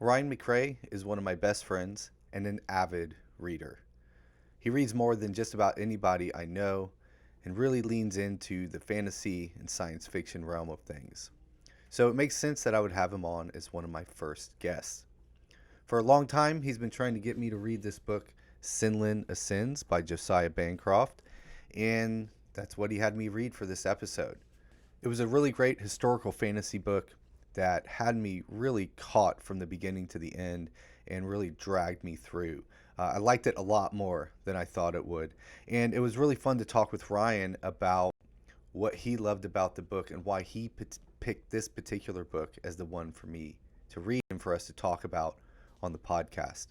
Ryan McRae is one of my best friends and an avid reader. He reads more than just about anybody I know and really leans into the fantasy and science fiction realm of things. So it makes sense that I would have him on as one of my first guests. For a long time, he's been trying to get me to read this book, Senlin Ascends by Josiah Bancroft, and that's what he had me read for this episode. It was a really great historical fantasy book that had me really caught from the beginning to the end and really dragged me through. I liked it a lot more than I thought it would. And it was really fun to talk with Ryan about what he loved about the book and why he picked this particular book as the one for me to read and for us to talk about on the podcast.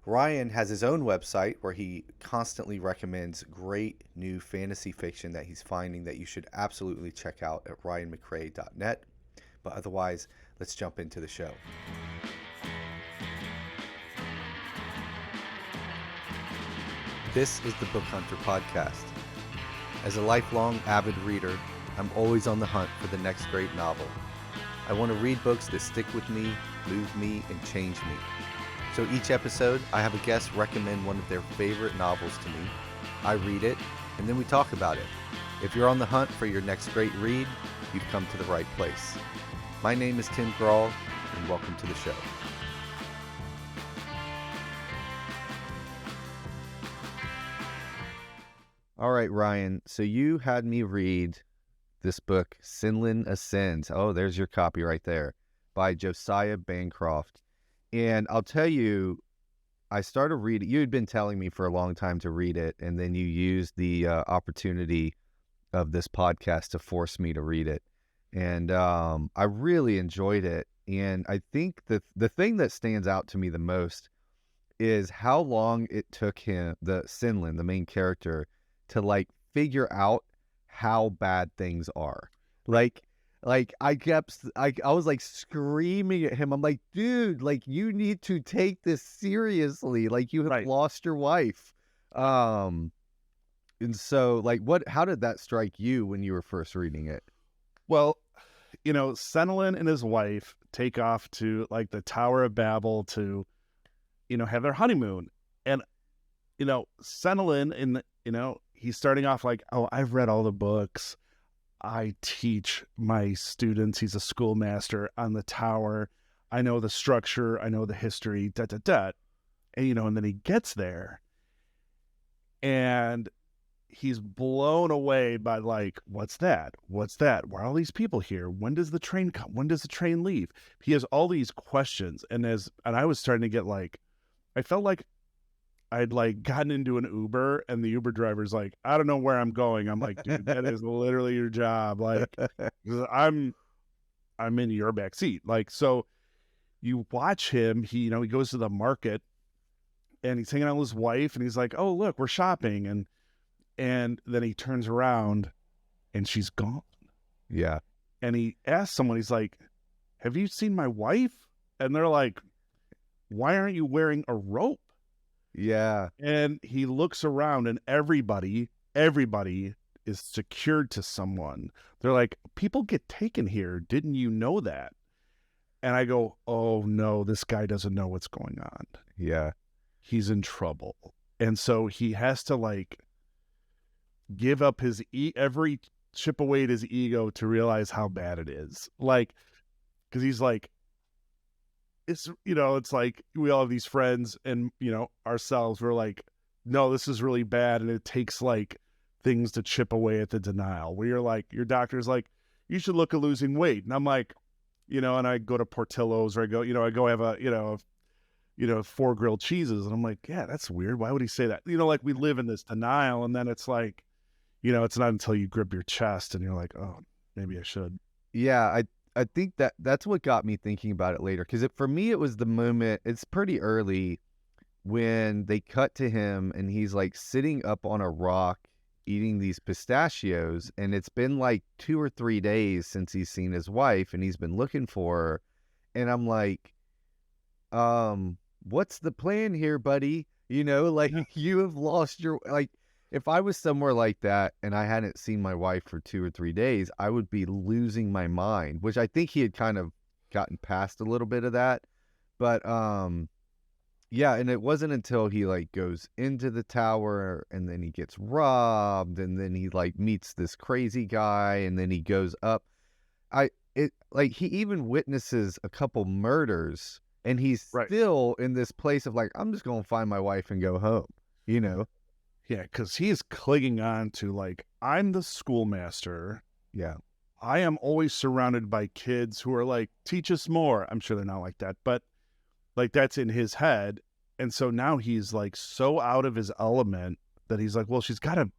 Ryan has his own website where he constantly recommends great new fantasy fiction that he's finding that you should absolutely check out at ryanmccrae.net. But otherwise, let's jump into the show. This is the Book Hunter Podcast. As a lifelong avid reader, I'm always on the hunt for the next great novel. I want to read books that stick with me, move me, and change me. So each episode, I have a guest recommend one of their favorite novels to me. I read it, and then we talk about it. If you're on the hunt for your next great read, you've come to the right place. My name is Tim Grawl, and welcome to the show. All right, Ryan, so you had me read this book, Senlin Ascends. Oh, there's your copy right there, by Josiah Bancroft. And I'll tell you, I started reading, you had been telling me for a long time to read it, and then you used the opportunity of this podcast to force me to read it. And I really enjoyed it. And I think the thing that stands out to me the most is how long it took him, the Senlin, the main character, to like figure out how bad things are. Like I was like screaming at him. I'm like, dude, like you need to take this seriously. Like you have lost your wife. And so like how did that strike you when you were first reading it? Well, Senlin and his wife take off to like the Tower of Babel to, have their honeymoon. And, Senlin he's starting off like, oh, I've read all the books. I teach my students. He's a schoolmaster on the tower. I know the structure. I know the history, And, and then he gets there and he's blown away by like, what's that? What's that? Why are all these people here? When does the train come? When does the train leave? He has all these questions. And I was starting to get like, I felt like I'd like gotten into an Uber and the Uber driver's like, I don't know where I'm going. I'm like, dude, that is literally your job. Like I'm in your back seat. Like, so you watch him, he goes to the market and he's hanging out with his wife and he's like, oh, look, we're shopping. And then he turns around and she's gone. Yeah. And he asks someone, he's like, have you seen my wife? And they're like, why aren't you wearing a rope? Yeah. And he looks around and everybody is secured to someone. They're like, people get taken here. Didn't you know that? And I go, oh no, this guy doesn't know what's going on. Yeah. He's in trouble. And so he has to like give up his every chip away at his ego to realize how bad it is. Like, because he's like, it's like we all have these friends and ourselves, we're like, no, this is really bad, and it takes like things to chip away at the denial, where you're like, your doctor's like, you should look at losing weight, and I'm like, and I go to Portillo's, or I go have a 4 grilled cheeses, and I'm like, yeah, that's weird, why would he say that? Like we live in this denial, and then it's like, it's not until you grip your chest and you're like, oh, maybe I should. Yeah, I think that's what got me thinking about it later, because for me it was the moment, it's pretty early, when they cut to him and he's like sitting up on a rock eating these pistachios, and it's been like 2 or 3 days since he's seen his wife and he's been looking for her, and I'm like, what's the plan here, buddy? Like you have lost your, like, if I was somewhere like that and I hadn't seen my wife for 2 or 3 days, I would be losing my mind, which I think he had kind of gotten past a little bit of that. But yeah, and it wasn't until he like goes into the tower and then he gets robbed and then he like meets this crazy guy and then he goes up. It like he even witnesses a couple murders and he's Right. still in this place of like, I'm just gonna find my wife and go home, you know? Yeah, because he's clinging on to like, I'm the schoolmaster. Yeah. I am always surrounded by kids who are like, teach us more. I'm sure they're not like that, but like that's in his head. And so now he's like so out of his element that he's like, well, she's gotta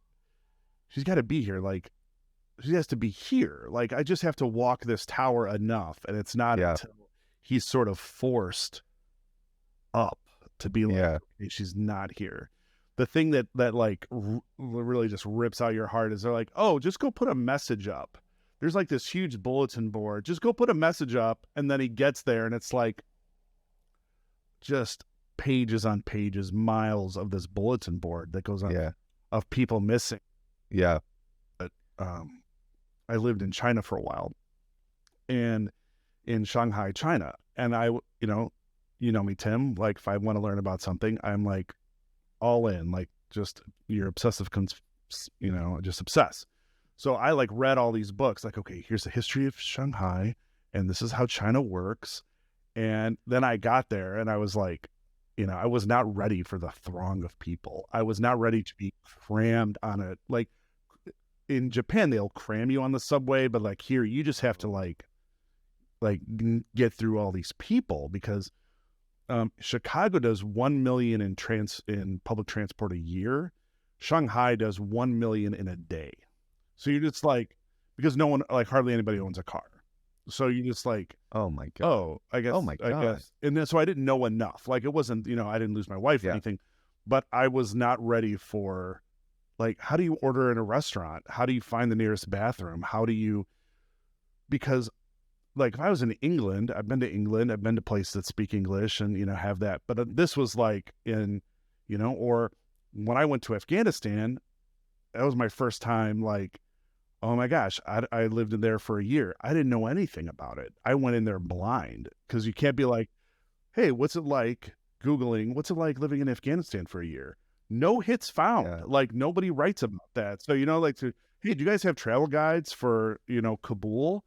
be here. Like she has to be here. Like I just have to walk this tower enough. And it's not Yeah. until he's sort of forced up to be like, Yeah. okay, she's not here. The thing that like really just rips out your heart is they're like, oh, just go put a message up. There's like this huge bulletin board. Just go put a message up. And then he gets there and it's like just pages on pages, miles of this bulletin board that goes on Yeah. of people missing. Yeah. But, I lived in China for a while and in Shanghai, China. And I, you know me, Tim, like if I want to learn about something, I'm like all in, like just you're obsessive, just obsess. So I like read all these books, like, okay, here's the history of Shanghai and this is how China works. And then I got there and I was like, I was not ready for the throng of people. I was not ready to be crammed on it. Like in Japan, they'll cram you on the subway, but like here, you just have to like get through all these people because Chicago does 1 million in public transport a year. Shanghai does 1 million in a day. So you're just like, because no one, like hardly anybody owns a car. So you just like, Oh my God. oh, I guess, Oh my I God. guess. And then, so I didn't know enough. Like it wasn't, I didn't lose my wife or Yeah. anything, but I was not ready for like, how do you order in a restaurant? How do you find the nearest bathroom? How do you, because like if I was in England, I've been to places that speak English and, have that. But this was like in, or when I went to Afghanistan, that was my first time like, oh my gosh, I lived in there for a year. I didn't know anything about it. I went in there blind because you can't be like, hey, what's it like Googling, what's it like living in Afghanistan for a year? No hits found. Yeah. Like nobody writes about that. So, like hey, do you guys have travel guides for, Kabul?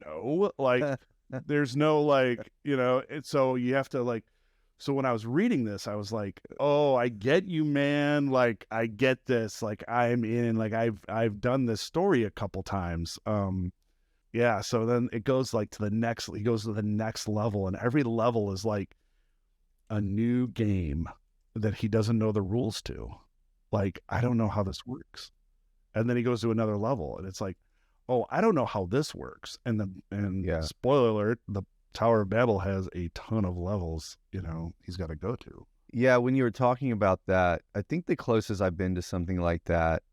No, like there's no like, so you have to like, so when I was reading this, I was like, oh, I get you, man. Like I get this, like I'm in, like I've done this story a couple times. Yeah. So then it goes like he goes to the next level and every level is like a new game that he doesn't know the rules to. Like, I don't know how this works. And then he goes to another level and it's like, oh, I don't know how this works. And Yeah. spoiler alert, the Tower of Babel has a ton of levels, he's got to go to. Yeah, when you were talking about that, I think the closest I've been to something like that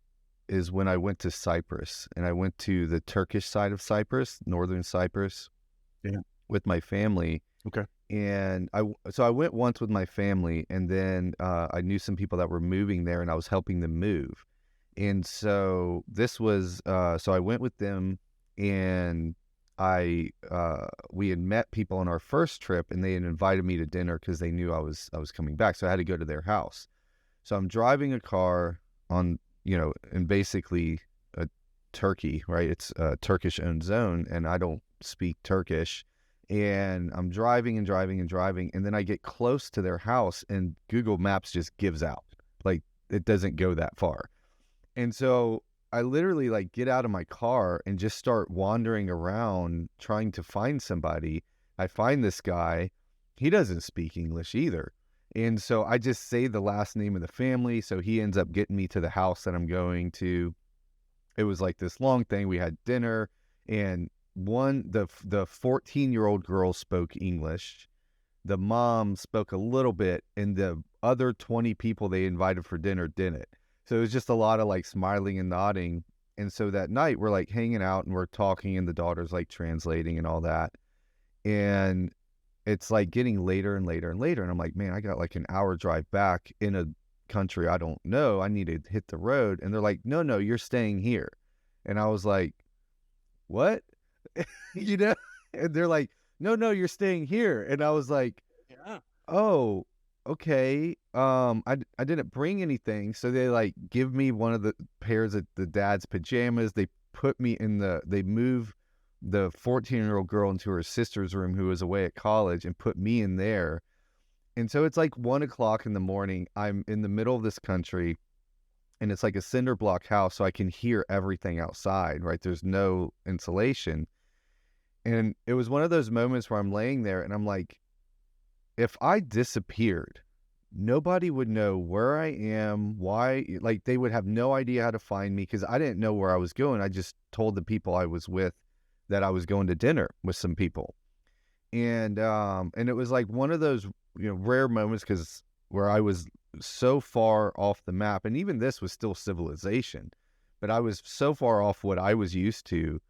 is when I went to Cyprus and I went to the Turkish side of Cyprus, northern Cyprus, Yeah. with my family. Okay. And I went once with my family and then I knew some people that were moving there and I was helping them move. And so this was, so I went with them and we had met people on our first trip and they had invited me to dinner because they knew I was coming back. So I had to go to their house. So I'm driving a car on, in basically a Turkey, right? It's a Turkish owned zone and I don't speak Turkish. And I'm driving and driving and driving. And then I get close to their house and Google Maps just gives out. Like it doesn't go that far. And so I literally like get out of my car and just start wandering around trying to find somebody. I find this guy. He doesn't speak English either. And so I just say the last name of the family. So he ends up getting me to the house that I'm going to. It was like this long thing. We had dinner and the 14-year-old girl spoke English. The mom spoke a little bit and the other 20 people they invited for dinner didn't. So it was just a lot of like smiling and nodding. And so that night we're like hanging out and we're talking and the daughter's like translating and all that. And it's like getting later and later and later. And I'm like, man, I got like an hour drive back in a country I don't know. I need to hit the road. And they're like, no, you're staying here. And I was like, what? And they're like, no, you're staying here. And I was like, oh, okay. I didn't bring anything, so they like give me one of the pairs of the dad's pajamas. They put me in they move the 14-year-old girl into her sister's room who was away at college and put me in there. And so it's like 1 o'clock in the morning. I'm in the middle of this country, and it's like a cinder block house, so I can hear everything outside, right? There's no insulation. And it was one of those moments where I'm laying there and I'm like, if I disappeared, nobody would know where I am, why, like they would have no idea how to find me because I didn't know where I was going. I just told the people I was with that I was going to dinner with some people. And it was like one of those, rare moments because where I was so far off the map, and even this was still civilization, but I was so far off what I was used to.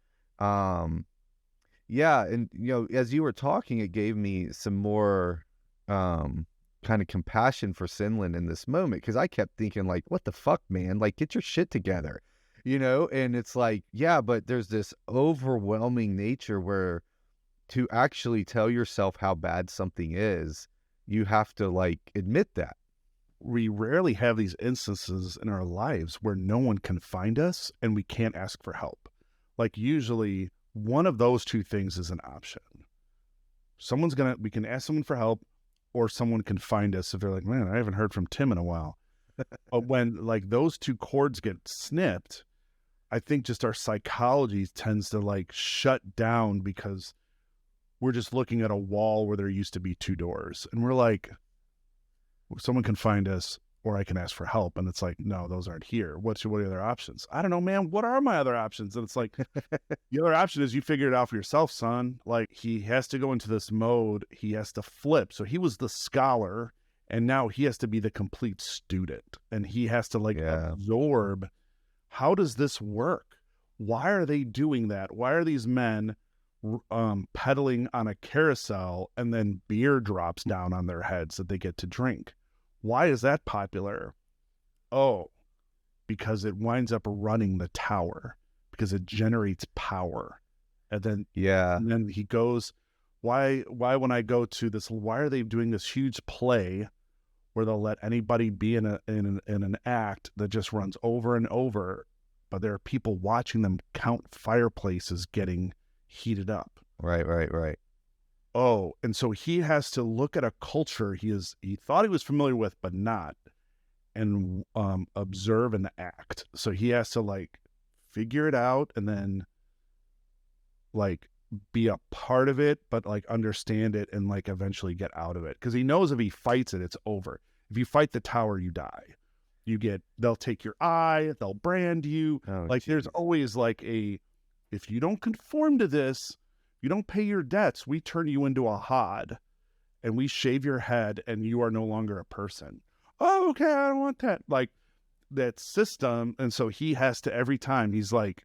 Yeah, and as you were talking, it gave me some more kind of compassion for Senlin in this moment because I kept thinking like, what the fuck, man? Like, get your shit together, And it's like, yeah, but there's this overwhelming nature where to actually tell yourself how bad something is, you have to like admit that. We rarely have these instances in our lives where no one can find us and we can't ask for help. Like usually one of those two things is an option. We can ask someone for help, or someone can find us if they're like, man, I haven't heard from Tim in a while. But when like those two cords get snipped, I think just our psychology tends to like shut down because we're just looking at a wall where there used to be two doors. And we're like, someone can find us or I can ask for help. And it's like, no, those aren't here. What are the other options? I don't know, man. What are my other options? And it's like, the other option is you figure it out for yourself, son. Like he has to go into this mode. He has to flip. So he was the scholar and now he has to be the complete student and he has to like absorb. How does this work? Why are they doing that? Why are these men pedaling on a carousel and then beer drops down on their heads that they get to drink? Why is that popular? Oh, because it winds up running the tower because it generates power. And then he goes, why when I go to this, why are they doing this huge play where they'll let anybody be in an act that just runs over and over, but there are people watching them count fireplaces getting heated up. Right. Oh, and so he has to look at a culture he thought he was familiar with, but not, and observe and act. So he has to like figure it out and then like be a part of it, but like understand it and like eventually get out of it. Because he knows if he fights it, it's over. If you fight the tower, you die. They'll take your eye, they'll brand you. There's always like if you don't conform to this, you don't pay your debts, we turn you into a hod and we shave your head and you are no longer a person. Oh, okay, I don't want that. Like that system. And so he has to, every time he's like,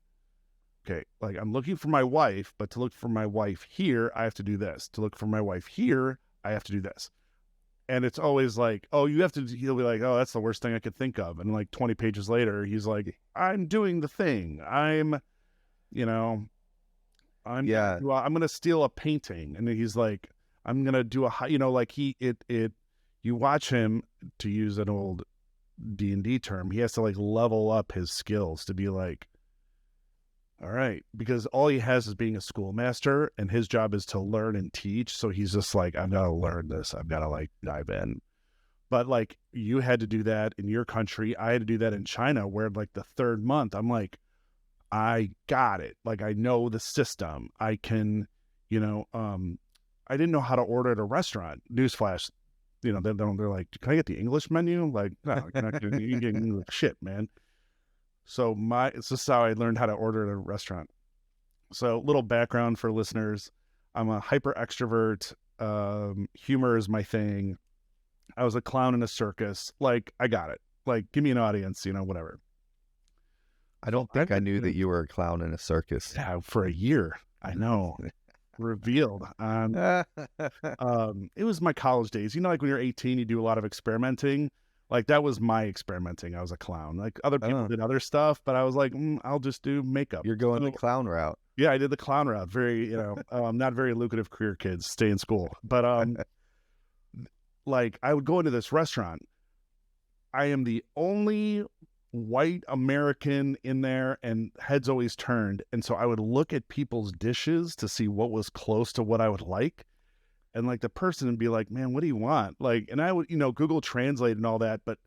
okay, like I'm looking for my wife, but to look for my wife here, I have to do this. To look for my wife here, I have to do this. And it's always like, oh, he'll be like, oh, that's the worst thing I could think of. And like 20 pages later, he's like, I'm doing the thing. I'm going to steal a painting. And he's like, I'm going to do you watch him, to use an old D&D term, he has to like level up his skills to be like, all right, because all he has is being a schoolmaster and his job is to learn and teach. So he's just like, I've got to learn this. I've got to like dive in. But like you had to do that in your country. I had to do that in China where like the third month, I'm like, I got it. Like, I know the system. I can, I didn't know how to order at a restaurant. Newsflash, they're like, can I get the English menu? Like, no, you're not getting English shit, man. So this is how I learned how to order at a restaurant. So little background for listeners. I'm a hyper extrovert. Humor is my thing. I was a clown in a circus. Like, I got it. Like, give me an audience, whatever. I don't think I knew that you were a clown in a circus. Yeah, for a year. I know. Revealed. It was my college days. Like when you're 18, you do a lot of experimenting. Like that was my experimenting. I was a clown. Like other people did other stuff, but I was like, I'll just do makeup. You're going the clown route. Yeah, I did the clown route. Very, not very lucrative career, kids. Stay in school. But like, I would go into this restaurant. I am the only white American in there, and heads always turned. And so I would look at people's dishes to see what was close to what I would like. And like the person would be like, man, what do you want? Like, and I would, Google Translate and all that, but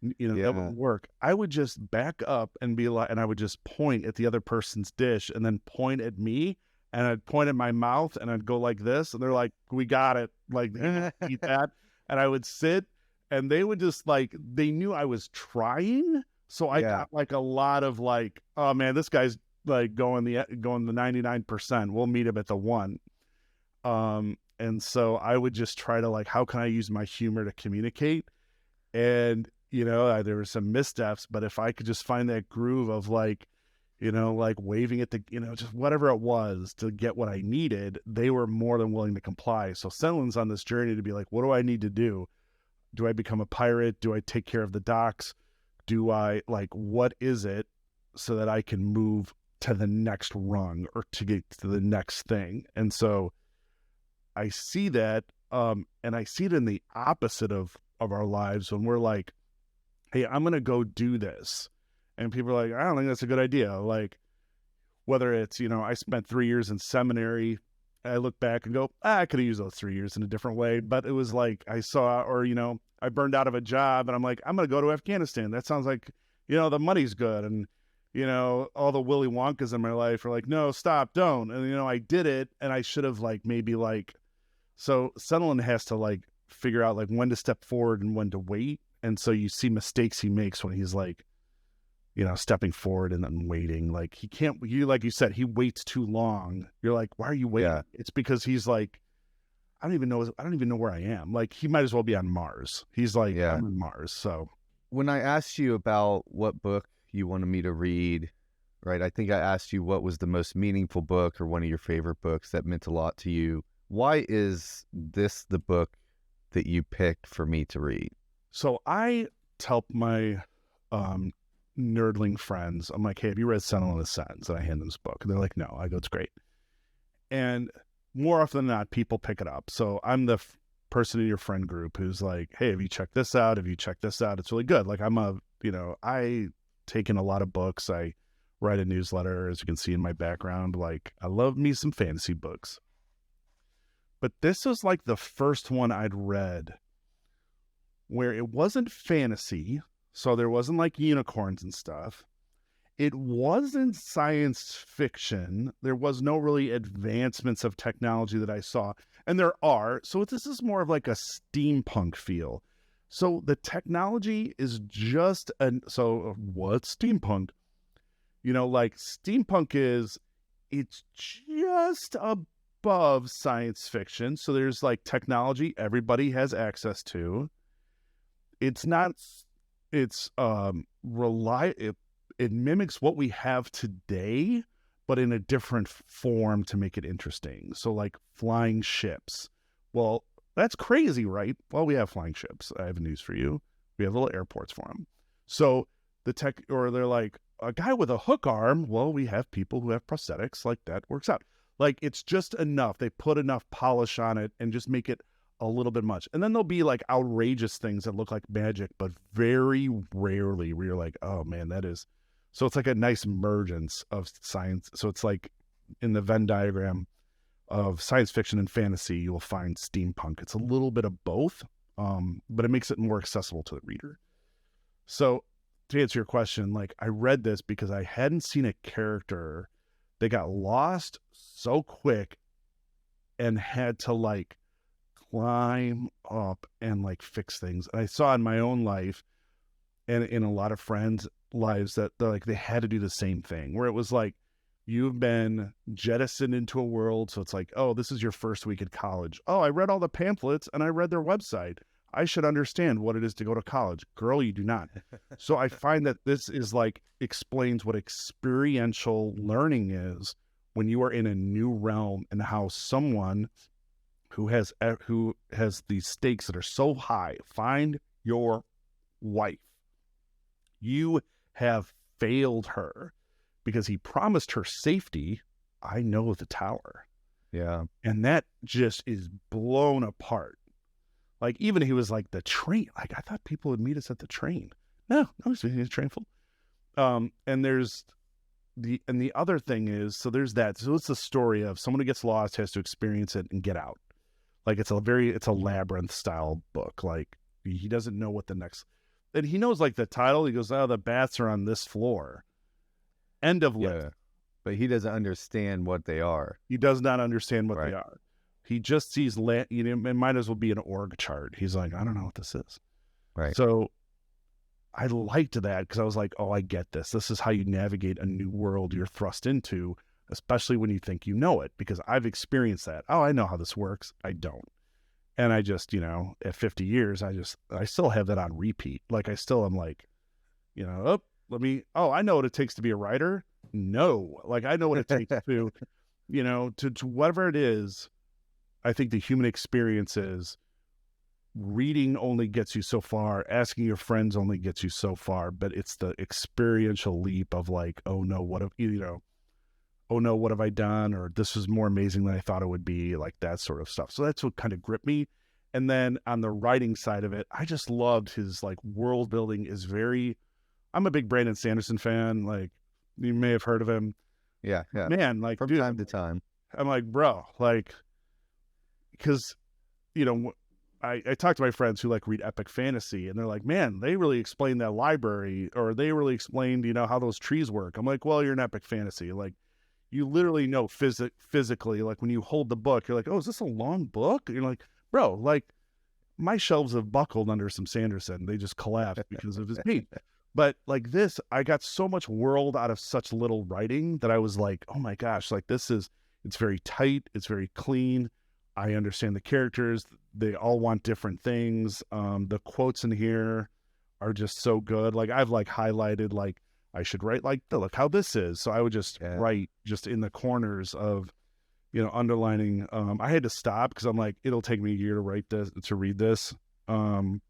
that Yeah. wouldn't work. I would just back up and be like, and I would just point at the other person's dish and then point at me, and I'd point at my mouth and I'd go like this. And they're like, we got it. Like, eat that. And I would sit, and they would just like, they knew I was trying. So I got like a lot of like, oh man, this guy's like going the 99%. We'll meet him at the 1. And so I would just try to like, how can I use my humor to communicate? And, there were some missteps, but if I could just find that groove of like, like waving at the, just whatever it was to get what I needed, they were more than willing to comply. So Senlin's on this journey to be like, what do I need to do? Do I become a pirate? Do I take care of the docks? Do I what is it, so that I can move to the next rung or to get to the next thing? And so I see that, and I see it in the opposite of our lives when we're like, hey, I'm going to go do this. And people are like, I don't think that's a good idea. Like, whether it's, I spent 3 years in seminary, I look back and go, I could have used those 3 years in a different way. But it was like I saw, or, I burned out of a job and I'm like, I'm going to go to Afghanistan. That sounds like, the money's good. And, all the Willy Wonkas in my life are like, no, stop, don't. And, I did it. And I should have so Senlin has to like figure out like when to step forward and when to wait. And so you see mistakes he makes when he's like, stepping forward and then waiting. Like he can't, like you said, he waits too long. You're like, why are you waiting? Yeah. It's because he's like, I don't even know where I am. Like he might as well be on Mars. He's like, I'm on Mars. So when I asked you about what book you wanted me to read, right? I think I asked you what was the most meaningful book or one of your favorite books that meant a lot to you. Why is this the book that you picked for me to read? So I tell my nerdling friends, I'm like, hey, have you read Senlin Ascends? And I hand them this book. And they're like, no. I go, it's great. And more often than not, people pick it up. So I'm the person in your friend group who's like, hey, have you checked this out? Have you checked this out? It's really good. Like I take in a lot of books. I write a newsletter, as you can see in my background. Like I love me some fantasy books. But this was like the first one I'd read where it wasn't fantasy, so there wasn't like unicorns and stuff. It wasn't science fiction. There was no really advancements of technology that I saw. And there are. So this is more of like a steampunk feel. So the technology is just so what's steampunk? Like steampunk it's just above science fiction. So there's like technology everybody has access to. It's not, it mimics what we have today, but in a different form to make it interesting. So like flying ships. Well, that's crazy, right? Well, we have flying ships. I have news for you. We have little airports for them. So they're like, a guy with a hook arm. Well, we have people who have prosthetics. Like that works out. Like it's just enough. They put enough polish on it and just make it a little bit much. And then there'll be like outrageous things that look like magic, but very rarely where you're like, oh man, that is. So it's like a nice emergence of science. So it's like in the Venn diagram of science fiction and fantasy, you will find steampunk. It's a little bit of both, but it makes it more accessible to the reader. So to answer your question, like I read this because I hadn't seen a character that got lost so quick and had to like climb up and like fix things. And I saw in my own life and in a lot of friends' lives that they had to do the same thing, where it was like, you've been jettisoned into a world. So it's like, oh, this is your first week at college. Oh, I read all the pamphlets and I read their website. I should understand what it is to go to college. Girl, you do not. So I find that this is like explains what experiential learning is when you are in a new realm, and how someone who has these stakes that are so high, find your wife. You have failed her because he promised her safety. I know the tower. Yeah. And that just is blown apart. Like, even he was like, the train, like, I thought people would meet us at the train. No, he's meeting a train full. And there's the other thing is, so there's that. So it's the story of someone who gets lost, has to experience it and get out. Like, it's a labyrinth style book. Like, he doesn't know what the next, and he knows like the title. He goes, oh, the bats are on this floor. End of list. Yeah. But he doesn't understand what they are. He does not understand what Right. they are. He just sees, it might as well be an org chart. He's like, I don't know what this is. Right. So I liked that because I was like, oh, I get this. This is how you navigate a new world you're thrust into, especially when you think you know it, because I've experienced that. Oh, I know how this works. I don't. And I just, at 50 years, I still have that on repeat. Like, I still am like, I know what it takes to be a writer. No, like, I know what it takes to, to whatever it is. I think the human experience is reading only gets you so far. Asking your friends only gets you so far, but it's the experiential leap of like, oh no, what have I done? Or this is more amazing than I thought it would be, like that sort of stuff. So that's what kind of gripped me. And then on the writing side of it, I just loved his like world building is I'm a big Brandon Sanderson fan. Like, you may have heard of him. Yeah. Man, like, from dude, time to time. I'm like, bro, like, because, I talk to my friends who like read epic fantasy, and they're like, man, they really explained that library, or they really explained, how those trees work. I'm like, well, you're an epic fantasy. Like, you literally know physically, like when you hold the book, you're like, oh, is this a long book? And you're like, bro, like my shelves have buckled under some Sanderson. They just collapsed because of his paint. But like this, I got so much world out of such little writing that I was like, oh my gosh, like it's very tight. It's very clean. I understand the characters. They all want different things. The quotes in here are just so good. Like, I've like highlighted, like, I should write like, look how this is. So I would just write just in the corners of, underlining. I had to stop because I'm like, it'll take me a year to read this. And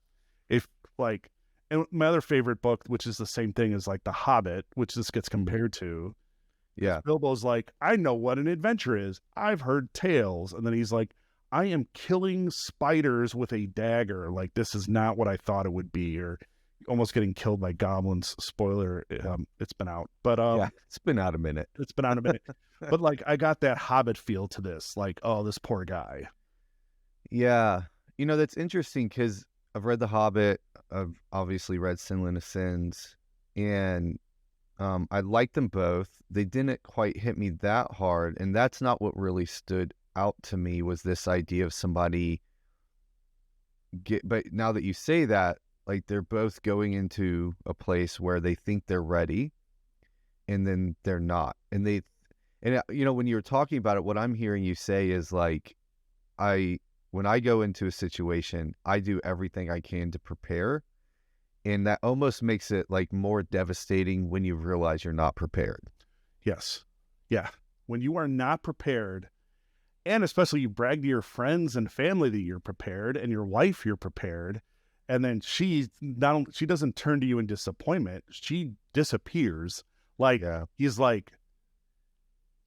my other favorite book, which is the same thing as like The Hobbit, which this gets compared to. Yeah. Bilbo's like, I know what an adventure is. I've heard tales. And then he's like, I am killing spiders with a dagger. Like, this is not what I thought it would be. Or almost getting killed by goblins. Spoiler, it's been out. But it's been out a minute. It's been out a minute. But like, I got that Hobbit feel to this. Like, oh, this poor guy. Yeah. That's interesting because I've read The Hobbit. I've obviously read Senlin Ascends. And I liked them both. They didn't quite hit me that hard. And that's not what really stood out to me, was this idea of somebody but now that you say that, like, they're both going into a place where they think they're ready and then they're not. And when you were talking about it, what I'm hearing you say is like, when I go into a situation, I do everything I can to prepare. And that almost makes it like more devastating when you realize you're not prepared. Yes. Yeah. When you are not prepared, and especially you brag to your friends and family that you're prepared, and your wife you're prepared, and then she doesn't turn to you in disappointment. She disappears. Like, he's like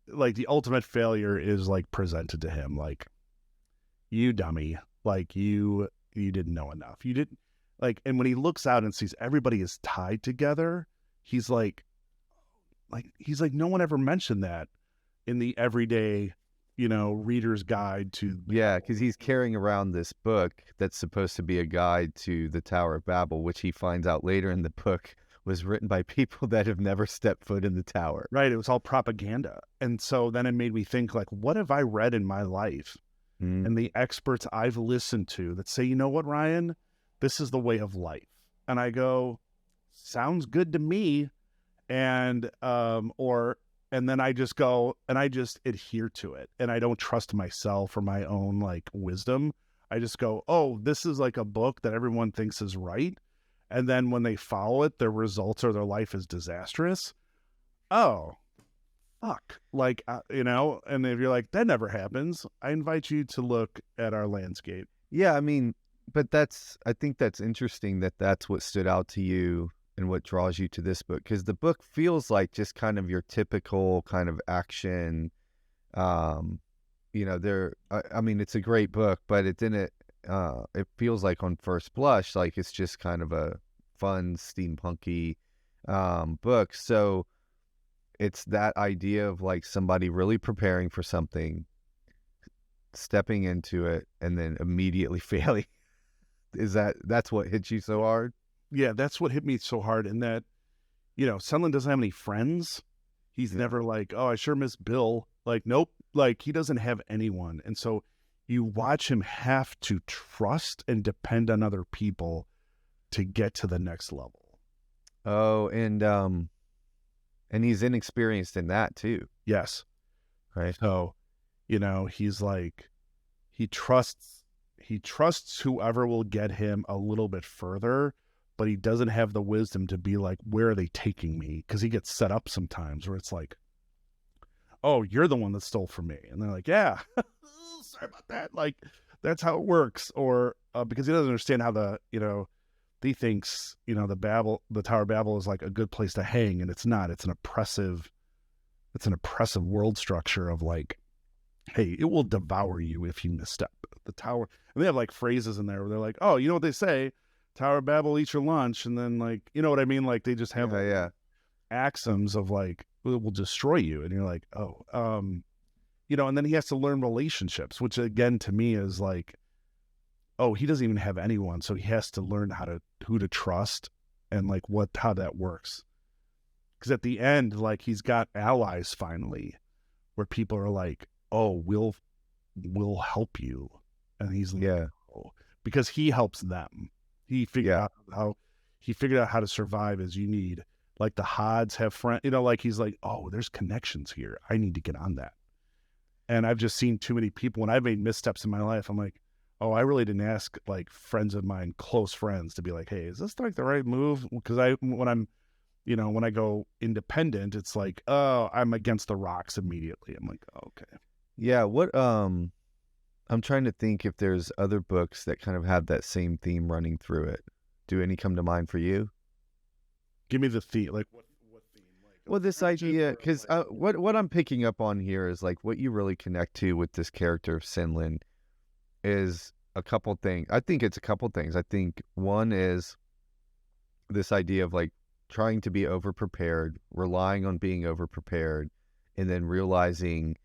the ultimate failure is like presented to him. Like, you dummy. Like, you didn't know enough. You didn't. Like, and when he looks out and sees everybody is tied together, he's like, no one ever mentioned that in the everyday, reader's guide to. Yeah, because he's carrying around this book that's supposed to be a guide to the Tower of Babel, which he finds out later in the book was written by people that have never stepped foot in the tower. Right. It was all propaganda. And so then it made me think, like, what have I read in my life and the experts I've listened to that say, you know what, Ryan? This is the way of life. And I go, sounds good to me. And then I just go and I just adhere to it. And I don't trust myself or my own like wisdom. I just go, oh, this is like a book that everyone thinks is right. And then when they follow it, their results or their life is disastrous. Oh, fuck. Like, and if you're like, that never happens, I invite you to look at our landscape. Yeah. I mean, but I think that's interesting that that's what stood out to you and what draws you to this book, because the book feels like just kind of your typical kind of action. I mean, it's a great book, but it didn't. it feels like on first blush, like it's just kind of a fun steampunky book. So it's that idea of like somebody really preparing for something, stepping into it, and then immediately failing. That's what hits you so hard? Yeah, that's what hit me so hard. In that, Senlin doesn't have any friends. He's never like, oh, I sure miss Bill. Like, nope. Like, he doesn't have anyone. And so you watch him have to trust and depend on other people to get to the next level. Oh, and he's inexperienced in that too. Yes. Right. So, he's like, he trusts whoever will get him a little bit further, but he doesn't have the wisdom to be like, where are they taking me? Because he gets set up sometimes where it's like, oh, you're the one that stole from me. And they're like, yeah, sorry about that. Like, that's how it works. Or because he doesn't understand how he thinks, the Tower of Babel is like a good place to hang. And it's not. It's an oppressive world structure of like, hey, it will devour you if you misstep. The tower, and they have like phrases in there where they're like, oh, you know what they say? Tower of Babel, eat your lunch. And then like, you know what I mean? Like they just have axioms of like, it will destroy you. And you're like, oh, and then he has to learn relationships, which again, to me is like, oh, he doesn't even have anyone. So he has to learn who to trust and like how that works. Because at the end, like he's got allies finally where people are like, oh, we'll help you. And he's like, oh, because he helps them. He figured out how to survive as you need. Like the Hods have friends, like he's like, oh, there's connections here. I need to get on that. And I've just seen too many people when I've made missteps in my life. I'm like, oh, I really didn't ask like friends of mine, close friends, to be like, hey, is this like the right move? Because when I go independent, it's like, oh, I'm against the rocks immediately. I'm like, oh, okay. Yeah, I'm trying to think if there's other books that kind of have that same theme running through it. Do any come to mind for you? Give me the theme. Like what theme? Like, well, this idea, because what I'm picking up on here is like what you really connect to with this character of Senlin is a couple things. I think it's a couple things. I think one is this idea of like trying to be overprepared, relying on being overprepared, and then realizing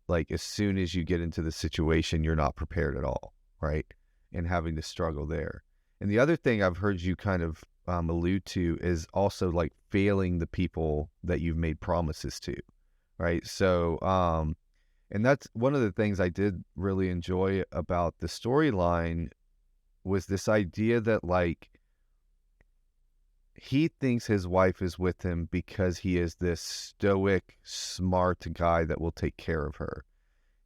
like as soon as you get into the situation, you're not prepared at all, right? And having to struggle there. And the other thing I've heard you kind of allude to is also like failing the people that you've made promises to, right? So, and that's one of the things I did really enjoy about the storyline was this idea that like he thinks his wife is with him because he is this stoic, smart guy that will take care of her.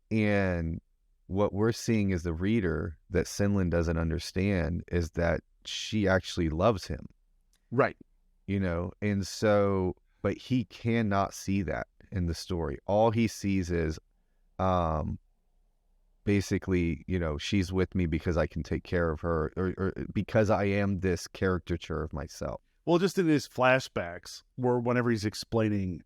And what we're seeing as the reader that Senlin doesn't understand is that she actually loves him. Right. And so, but he cannot see that in the story. All he sees is basically, she's with me because I can take care of her or because I am this caricature of myself. Well, just in his flashbacks, where whenever he's explaining,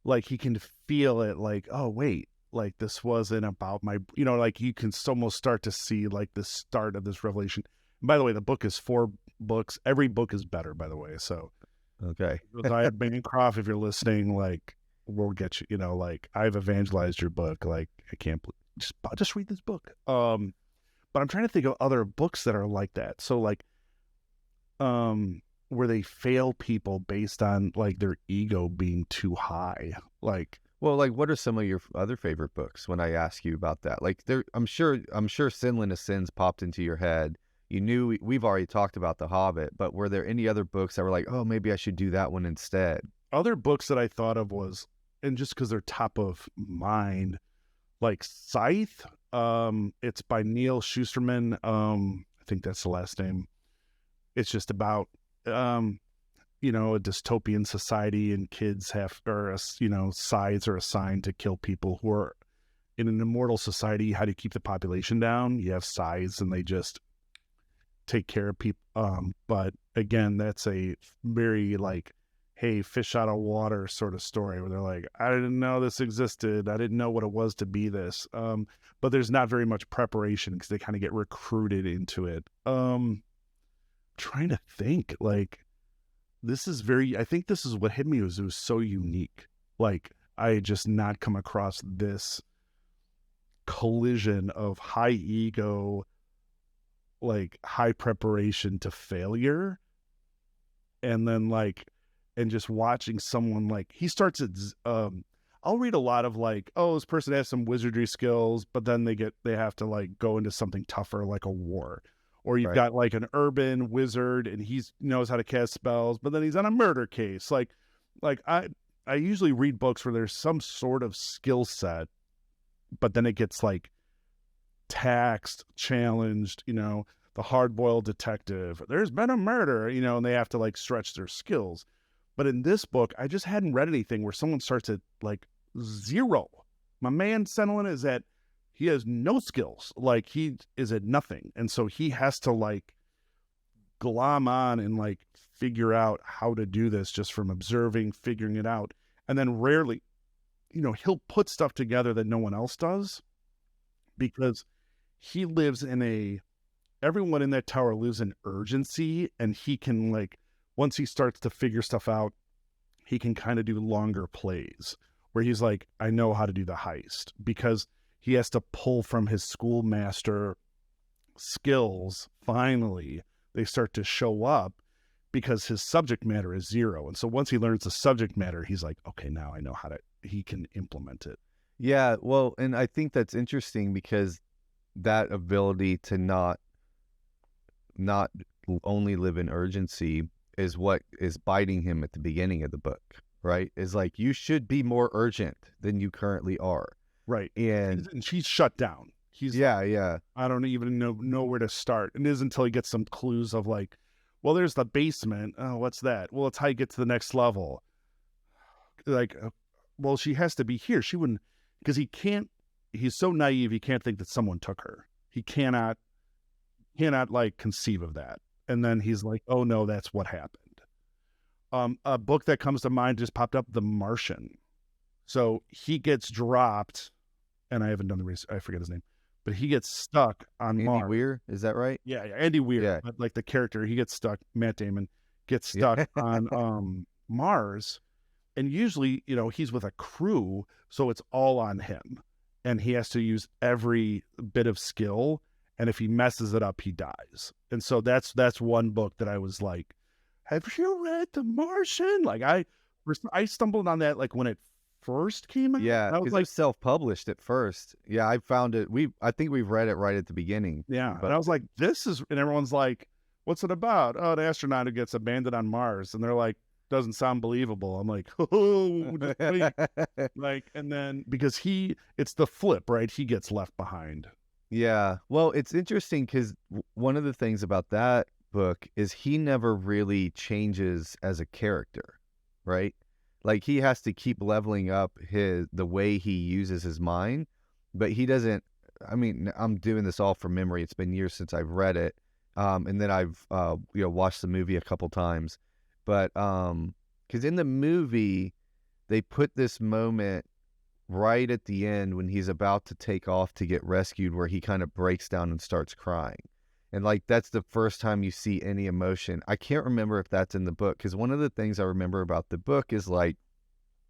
like he can feel it, like, oh wait, like this wasn't about my, like you can almost start to see like the start of this revelation. And by the way, the book is 4 books. Every book is better, by the way. So, okay, Josiah Bancroft, if you're listening, like we'll get you. Like I've evangelized your book. Like I can't just read this book. But I'm trying to think of other books that are like that. So like, where they fail people based on like their ego being too high. Like, well, like what are some of your other favorite books when I ask you about that? Like I'm sure Senlin Ascends popped into your head. You knew we've already talked about The Hobbit, but were there any other books that were like, oh, maybe I should do that one instead? Other books that I thought of was, and just because they're top of mind, like Scythe. It's by Neil Shusterman. I think that's the last name. It's just about a dystopian society, and kids sides are assigned to kill people who are in an immortal society. How do you keep the population down? You have sides, and they just take care of people. But again, that's a very like, hey, fish out of water sort of story where they're like, I didn't know this existed. I didn't know what it was to be this. But there's not very much preparation because they kind of get recruited into it. Trying to think, like, I think this is what hit me, was it was so unique. Like, I had just not come across this collision of high ego, like high preparation to failure, and then like, and just watching someone, like, he starts at I'll read a lot of like, oh, this person has some wizardry skills, but then they have to like go into something tougher like a war. Or you've Right. got like an urban wizard and he knows how to cast spells, but then he's on a murder case. Like I usually read books where there's some sort of skill set, but then it gets like taxed, challenged, the hard-boiled detective. There's been a murder, and they have to like stretch their skills. But in this book, I just hadn't read anything where someone starts at like zero. My man Senlin he has no skills. Like, he is at nothing. And so he has to like glom on and like figure out how to do this just from observing, figuring it out. And then rarely, he'll put stuff together that no one else does, because he lives everyone in that tower lives in urgency, and he can like, once he starts to figure stuff out, he can kind of do longer plays where he's like, I know how to do the heist, because he has to pull from his schoolmaster skills. Finally, they start to show up because his subject matter is zero. And so once he learns the subject matter, he's like, okay, now I know he can implement it. Yeah, well, and I think that's interesting because that ability to not only live in urgency is what is biting him at the beginning of the book, right? Is like, you should be more urgent than you currently are. Right. And she's shut down. yeah. I don't even know where to start. And it isn't until he gets some clues of like, well, there's the basement. Oh, what's that? Well, it's how you get to the next level. Like, well, she has to be here. She wouldn't, because he's so naive. He can't think that someone took her. He cannot like conceive of that. And then he's like, oh no, that's what happened. A book that comes to mind just popped up, The Martian. So he gets dropped, and I haven't done the research. I forget his name, but he gets stuck on Mars. Andy Weir, is that right? Yeah, Andy Weir. Yeah. Like the character, he gets stuck. Matt Damon gets stuck on Mars, and usually, he's with a crew, so it's all on him, and he has to use every bit of skill. And if he messes it up, he dies. And so that's one book that I was like, have you read The Martian? Like, I stumbled on that like when it first came out. Yeah, I was because like, it was self-published at first. Yeah, I found it. I think we've read it right at the beginning. yeah. But And I was like, and everyone's like, what's it about? Oh, the astronaut who gets abandoned on Mars. And they're like, doesn't sound believable. I'm like, oh, just wait. Like, and then because it's the flip, right? He gets left behind. Yeah. Well, it's interesting because one of the things about that book is he never really changes as a character, right? Like, he has to keep leveling up the way he uses his mind, but he doesn't. I mean, I'm doing this all from memory. It's been years since I've read it, and then I've watched the movie a couple times, but because in the movie they put this moment right at the end when he's about to take off to get rescued where he kind of breaks down and starts crying. And like, that's the first time you see any emotion. I can't remember if that's in the book, because one of the things I remember about the book is like,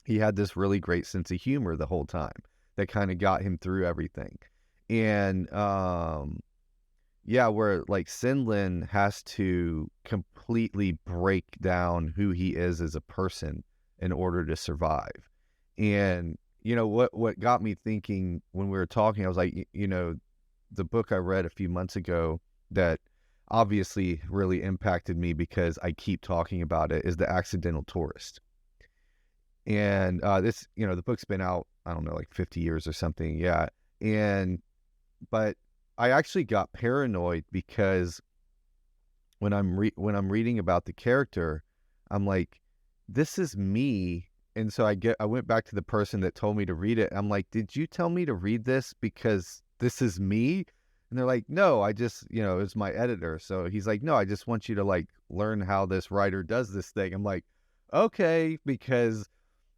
he had this really great sense of humor the whole time that kind of got him through everything. And yeah, where like Senlin has to completely break down who he is as a person in order to survive. And what got me thinking when we were talking, I was like, the book I read a few months ago that obviously really impacted me because I keep talking about it is The Accidental Tourist. And this, the book's been out, I don't know, like 50 years or something. Yeah. But I actually got paranoid because when I'm reading about the character, I'm like, this is me. And so I went back to the person that told me to read it. I'm like, did you tell me to read this because this is me? And they're like, no, I just, it's my editor. So he's like, no, I just want you to like learn how this writer does this thing. I'm like, okay, because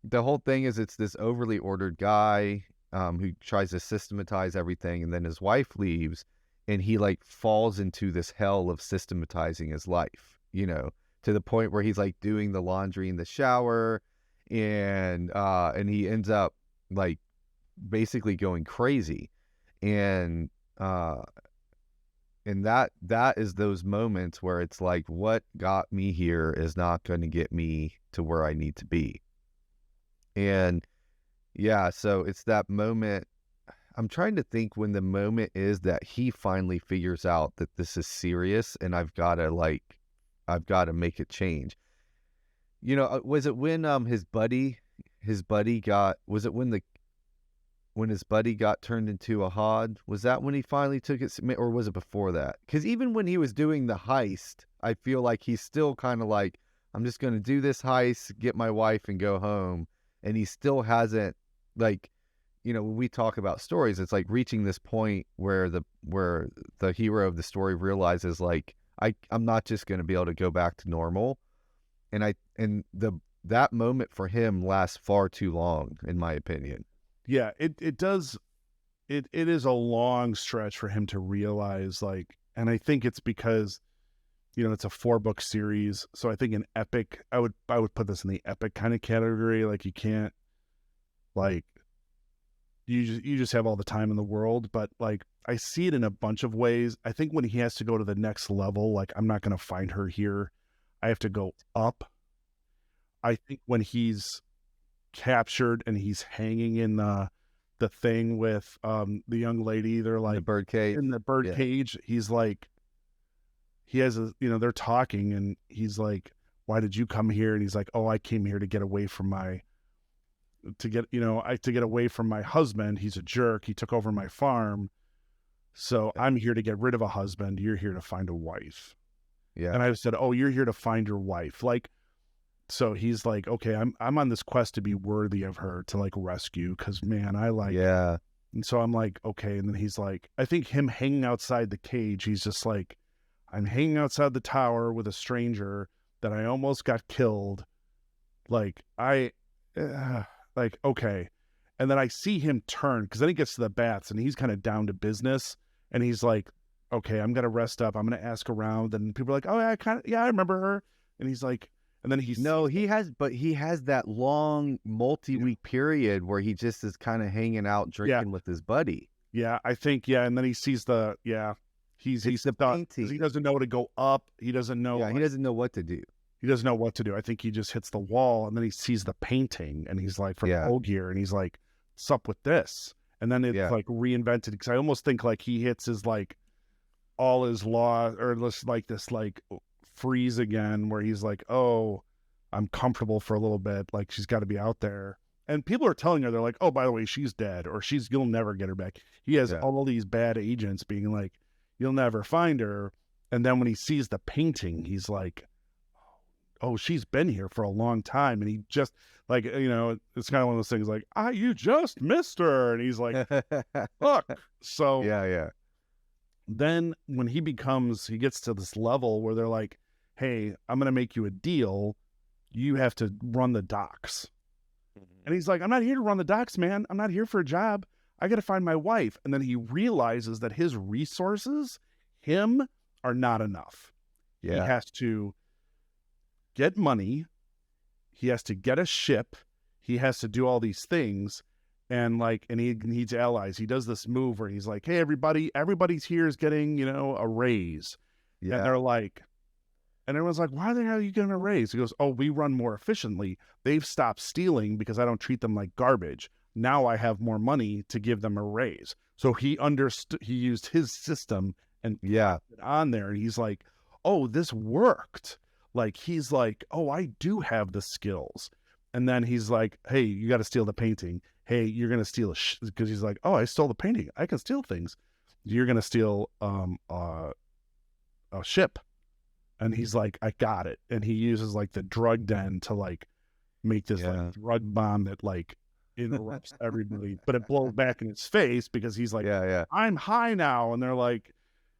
the whole thing is it's this overly ordered guy who tries to systematize everything, and then his wife leaves, and he like falls into this hell of systematizing his life, to the point where he's like doing the laundry in the shower, and he ends up like basically going crazy, and uh and that is those moments where it's like, what got me here is not going to get me to where I need to be. And yeah, so it's that moment. I'm trying to think when the moment is that he finally figures out that this is serious and I've got to make a change. Was it when his buddy got was it when his buddy got turned into a hod? Was that when he finally took it, or was it before that? Because even when he was doing the heist, I feel like he's still kind of like, I'm just going to do this heist, get my wife, and go home. And he still hasn't, like, when we talk about stories, it's like reaching this point where the hero of the story realizes, like, I'm not just going to be able to go back to normal. That moment for him lasts far too long, in my opinion. Yeah, it does. It is a long stretch for him to realize, like, and I think it's because, it's a 4-book series. So I think an epic, I would put this in the epic kind of category. Like, you can't, like, you just have all the time in the world. But like, I see it in a bunch of ways. I think when he has to go to the next level, like, I'm not going to find her here, I have to go up. I think when he's captured and he's hanging in the thing with the young lady, they're like in the bird cage. In the bird cage, he's like, he has they're talking, and he's like, why did you come here? And he's like, oh, I came here to get away from to get away from my husband. He's a jerk, he took over my farm, so I'm here to get rid of a husband, you're here to find a wife. And I said, oh, you're here to find your wife. Like, so he's like, okay, I'm on this quest to be worthy of her, to like rescue, because man, I like, yeah. And so I'm like, okay. And then he's like, I think him hanging outside the cage, he's just like, I'm hanging outside the tower with a stranger that I almost got killed. Like, like, okay. And then I see him turn, because then he gets to the bats and he's kind of down to business. And he's like, okay, I'm going to rest up, I'm going to ask around. And people are like, oh, I remember her. And he's like, and then he has that long multi-week period where he just is kind of hanging out drinking with his buddy. Yeah, I think, and then he sees he's the painting. He doesn't know to go up. He doesn't know. Yeah, he doesn't know what to do. He doesn't know what to do. I think he just hits the wall, and then he sees the painting, and he's like, from Ogier, and he's like, what's up with this? And then it's like reinvented, because I almost think like he hits his like all his law, or like this like freeze again, where he's like, oh, I'm comfortable for a little bit, like she's got to be out there, and people are telling her, they're like, oh, by the way, she's dead, or you'll never get her back. He has all these bad agents being like, you'll never find her. And then when he sees the painting, he's like, oh, she's been here for a long time. And he just like, it's kind of one of those things like, you just missed her. And he's like, look. So then when he gets to this level where they're like, hey, I'm going to make you a deal. You have to run the docks. And he's like, I'm not here to run the docks, man. I'm not here for a job. I got to find my wife. And then he realizes that his resources, are not enough. Yeah. He has to get money. He has to get a ship. He has to do all these things. And he needs allies. He does this move where he's like, hey, everybody's here is getting, a raise. Yeah. And they're like, and everyone's like, why the hell are you getting a raise? He goes, oh, we run more efficiently. They've stopped stealing because I don't treat them like garbage. Now I have more money to give them a raise. So he used his system and put it on there. And he's like, oh, this worked. Like, he's like, oh, I do have the skills. And then he's like, hey, you got to steal the painting. Hey, you're going to steal because he's like, oh, I stole the painting. I can steal things. You're going to steal a ship. And he's like, I got it. And he uses like the drug den to like make this like drug bomb that like interrupts everybody, but it blows back in his face because he's like, I'm high now. And they're like,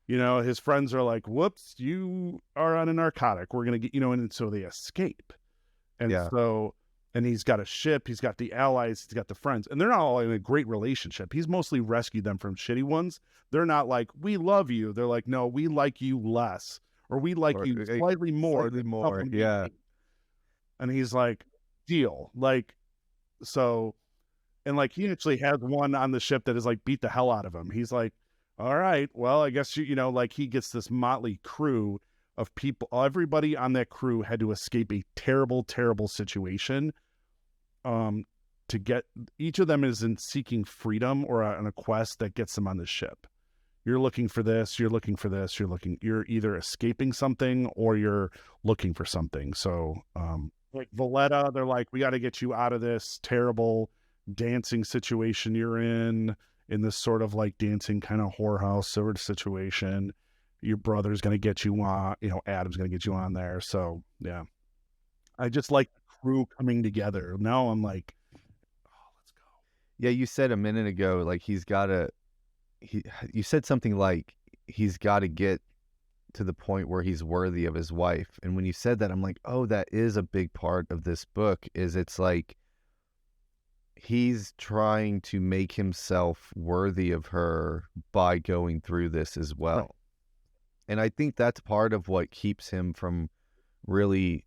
his friends are like, whoops, you are on a narcotic. We're going to get, and so they escape. And Yeah. so, and he's got a ship, he's got the allies, he's got the friends, and they're not all in a great relationship. He's mostly rescued them from shitty ones. They're not like, we love you. They're like, no, we like you less, or we like Or you slightly more slightly than more. someone we Yeah. hate. And he's like, deal. Like, so, and like he actually has one on the ship that is like beat the hell out of him. He's like, all right, well, I guess you know, like he gets this motley crew of people. Everybody on that crew had to escape a terrible, terrible situation. To get, each of them is in seeking freedom or on a quest that gets them on the ship. You're looking for this, you're looking for this, you're either escaping something or you're looking for something. So, like Valletta, they're like, we got to get you out of this terrible dancing situation you're in this sort of like dancing kind of whorehouse sort of situation. Your brother's going to get you on, you know, Adam's going to get you on there. So yeah, I just like the crew coming together. Now I'm like, oh, let's go. Yeah, you said a minute ago, like you said something like he's got to get to the point where he's worthy of his wife. And when you said that, I'm like, oh, that is a big part of this book, is it's like he's trying to make himself worthy of her by going through this as well. Right. And I think that's part of what keeps him from really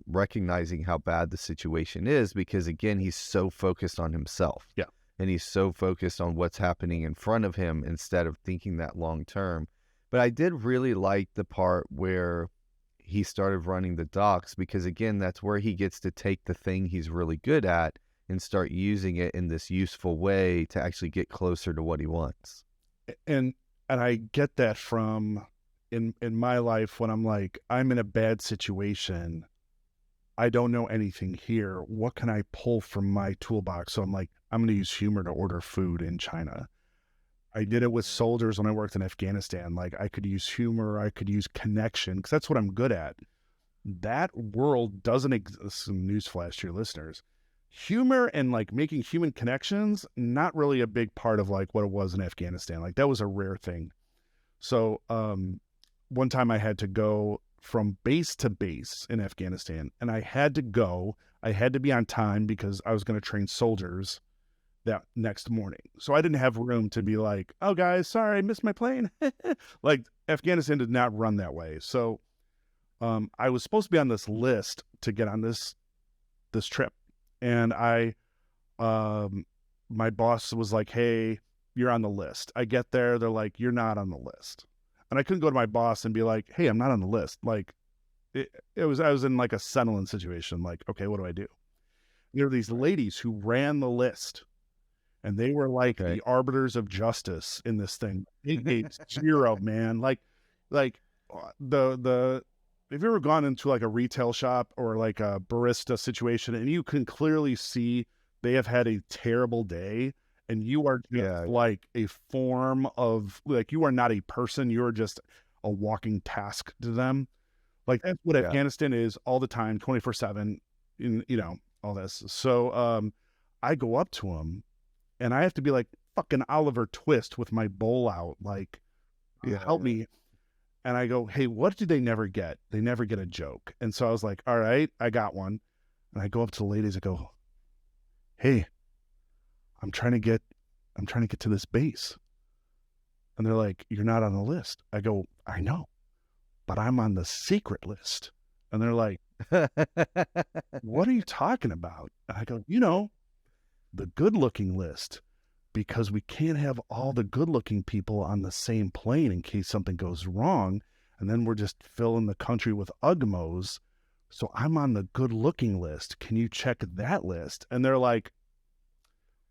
recognizing how bad the situation is, because again, he's so focused on himself. Yeah. And he's so focused on what's happening in front of him instead of thinking that long term. But I did really like the part where he started running the docks, because again, that's where he gets to take the thing he's really good at and start using it in this useful way to actually get closer to what he wants. And I get that from in my life when I'm like, I'm in a bad situation. I don't know anything here. What can I pull from my toolbox? So I'm like, I'm going to use humor to order food in China. I did it with soldiers when I worked in Afghanistan. Like I could use humor, I could use connection, because that's what I'm good at. That world doesn't exist. Newsflash to your listeners. Humor and like making human connections, not really a big part of like what it was in Afghanistan. Like that was a rare thing. So one time I had to go from base to base in Afghanistan, and I had to be on time because I was going to train soldiers that next morning. So I didn't have room to be like, oh guys, sorry, I missed my plane. Like Afghanistan did not run that way. So I was supposed to be on this list to get on this trip. And my boss was like, hey, you're on the list. I get there. They're like, you're not on the list. And I couldn't go to my boss and be like, hey, I'm not on the list. Like I was in like a Senlin situation. Like, okay, what do I do? There are these ladies who ran the list, and they were like the arbiters of justice in this thing. They gave zero, man. Like the have you ever gone into like a retail shop or like a barista situation, and you can clearly see they have had a terrible day, and you are just like a form of, like, you are not a person, you're just a walking task to them. Like that's what Afghanistan is all the time, 24/7, in, you know, all this. So I go up to him and I have to be like fucking Oliver Twist with my bowl out, like, help me. And I go, hey, what did they never get? They never get a joke. And so I was like, all right, I got one. And I go up to the ladies and go, hey, I'm trying to get to this base. And they're like, you're not on the list. I go, I know, but I'm on the secret list. And they're like, what are you talking about? And I go, you know, the good looking list, because we can't have all the good looking people on the same plane in case something goes wrong. And then we're just filling the country with Ugmos. So I'm on the good looking list. Can you check that list? And they're like,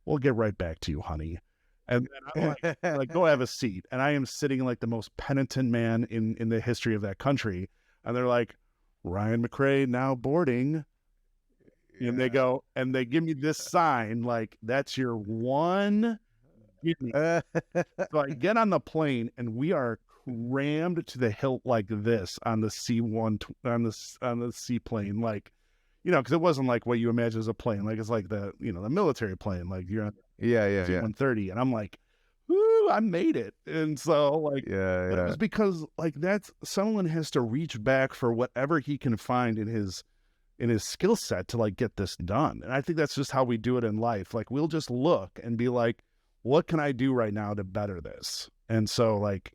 we'll get right back to you, honey. And then I'm like, go have a seat. And I am sitting like the most penitent man in the history of that country. And they're like, Ryan McRae now boarding. And they go, and they give me this sign, like, that's your one. So I get on the plane, and we are crammed to the hilt like this on the C-1, on the seaplane, like, you know, because it wasn't like what you imagine as a plane. Like, it's like the, you know, the military plane, like you're on C-130. And I'm like, ooh, I made it. And so, like, but it was because, like, that's, someone has to reach back for whatever he can find in his in his skill set to like get this done. And I think that's just how we do it in life. Like we'll just look and be like, what can I do right now to better this? And so like,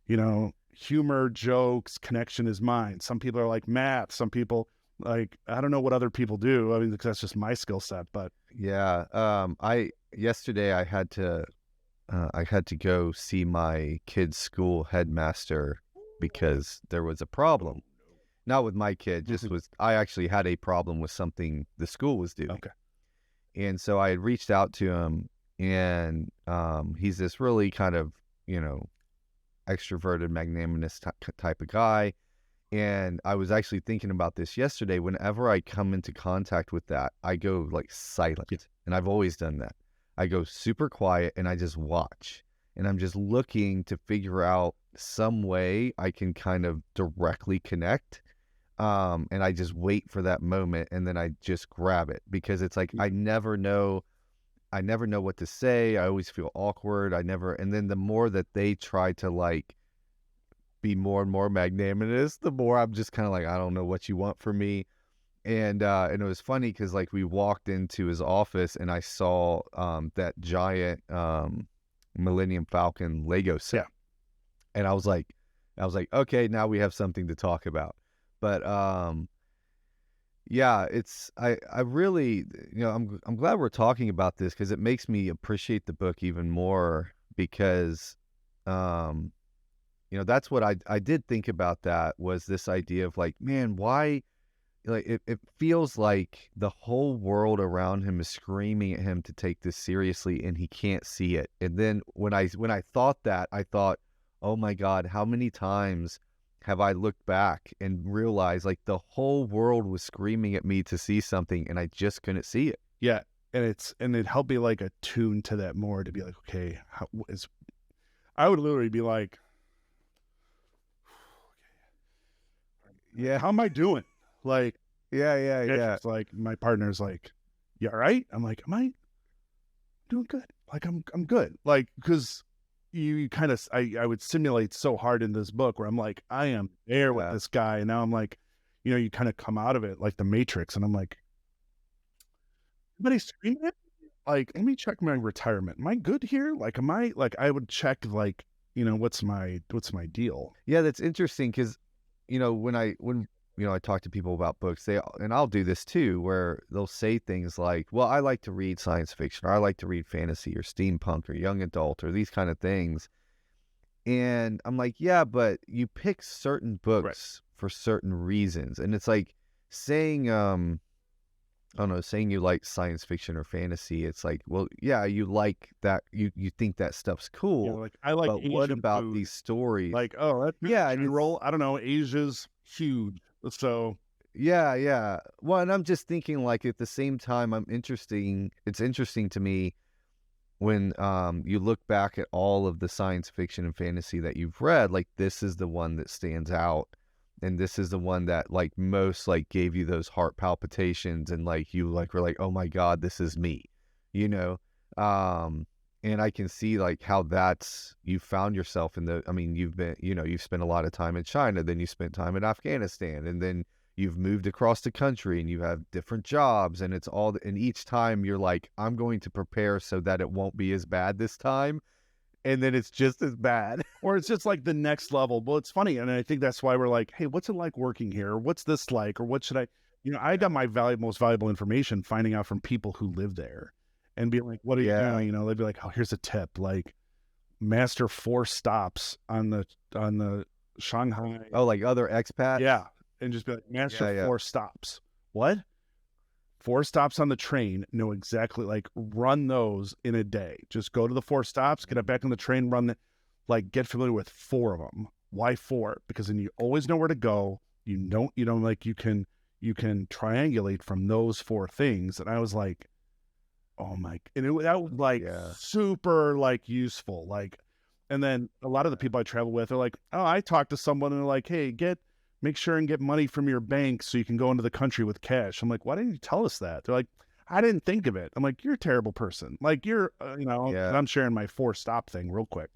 you know, humor, jokes, connection is mine. Some people are like math. Some people like, I don't know what other people do. I mean, because that's just my skill set, but Yeah. Yesterday I had to go see my kid's school headmaster because there was a problem. Not with my kid, just I actually had a problem with something the school was doing. Okay. And so I had reached out to him, and he's this really kind of, extroverted, magnanimous type of guy. And I was actually thinking about this yesterday. Whenever I come into contact with that, I go like silent. Yeah. And I've always done that. I go super quiet and I just watch. And I'm just looking to figure out some way I can kind of directly connect. And I just wait for that moment, and then I just grab it, because it's like I never know what to say. I always feel awkward. And then the more that they try to like be more and more magnanimous, the more I'm just kind of like, I don't know what you want from me. And it was funny because like we walked into his office and I saw that giant Millennium Falcon Lego set. Yeah. And I was like, okay, now we have something to talk about. But yeah, it's I really, I'm glad we're talking about this, because it makes me appreciate the book even more, because that's what I did think about, that was this idea of like, man, why, like it feels like the whole world around him is screaming at him to take this seriously and he can't see it. And then when I thought that, I thought, oh my God, how many times have I looked back and realized like the whole world was screaming at me to see something and I just couldn't see it. Yeah. And it helped me like attune to that more, to be like, okay, I would literally be like, yeah, how am I doing? Like, yeah. It's like my partner's like, you all right? I'm like, am I doing good? Like, I'm good. Like, because you kind of, I would simulate so hard in this book where I'm like, I am there with this guy. And now I'm like, you kind of come out of it like the Matrix. And I'm like, everybody's screaming at me? Like, let me check my retirement. Am I good here? Like, am I, like, I would check like, what's my deal? Yeah, that's interesting, because, when I talk to people about books, and I'll do this too, where they'll say things like, well, I like to read science fiction, or I like to read fantasy or steampunk or young adult or these kind of things. And I'm like, yeah, but you pick certain books for certain reasons. And it's like saying, I don't know, saying you like science fiction or fantasy. It's like, well, yeah, you like that. You think that stuff's cool. Yeah, like, I like but Asian what about food. these stories? Like, oh, that's yeah, and roll. I don't know. Asia's huge. So yeah. Well, and I'm just thinking, like, at the same time, it's interesting to me when you look back at all of the science fiction and fantasy that you've read, like, this is the one that stands out. And this is the one that like most like gave you those heart palpitations, and like you like were like, oh my God, this is me, and I can see like how you found yourself you've been, you've spent a lot of time in China, then you spent time in Afghanistan, and then you've moved across the country and you have different jobs, and and each time you're like, I'm going to prepare so that it won't be as bad this time. And then it's just as bad. Or it's just like the next level. Well, it's funny. And I think that's why we're like, hey, what's it like working here? What's this like? Or what should I, I got my most valuable information finding out from people who live there, and be like, what are you doing? They'd be like, oh, here's a tip. Like, master 4 stops on the Shanghai. Oh, like other expats? Yeah. And just be like, master 4 stops. What? 4 stops on the train, know exactly, like, run those in a day. Just go to the 4 stops, get back on the train, get familiar with 4 of them. Why 4? Because then you always know where to go. You can triangulate from those 4 things. And I was like, oh my, and that was like super like useful. Like, and then a lot of the people I travel with are like, oh, I talked to someone and they're like, hey, make sure and get money from your bank so you can go into the country with cash. I'm like, why didn't you tell us that? They're like, I didn't think of it. I'm like, you're a terrible person. Like, you're, and I'm sharing my 4 stop thing real quick.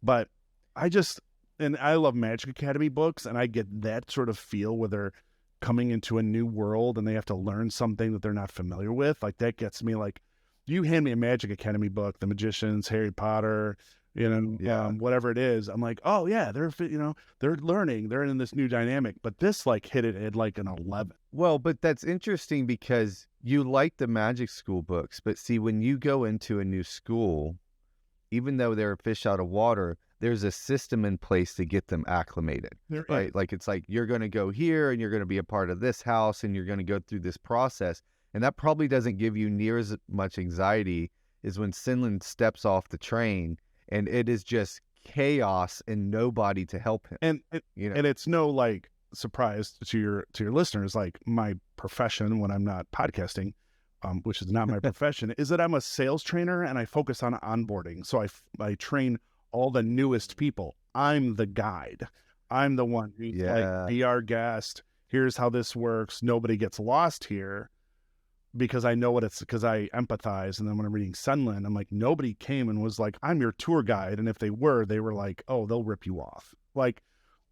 But and I love Magic Academy books, and I get that sort of feel where they're coming into a new world and they have to learn something that they're not familiar with. Like that gets me. Like you hand me a Magic Academy book, The Magicians, Harry Potter, whatever it is. I'm like, oh yeah, they're learning, they're in this new dynamic. But this like hit it at like an 11. Well, but that's interesting because you like the magic school books, but see, when you go into a new school, even though they're fish out of water, there's a system in place to get them acclimated, right? Like it's like you're going to go here and you're going to be a part of this house and you're going to go through this process. And that probably doesn't give you near as much anxiety as when Senlin steps off the train and it is just chaos and nobody to help him. And it's no like surprise to your listeners, like my profession when I'm not podcasting, which is not my profession, is that I'm a sales trainer and I focus on onboarding. So I train all the newest people. I'm the guide. I'm the one who's like, be our guest. Here's how this works. Nobody gets lost here because I know because I empathize. And then when I'm reading Senlin, I'm like, nobody came and was like, I'm your tour guide. And if they were like, oh, they'll rip you off. Like,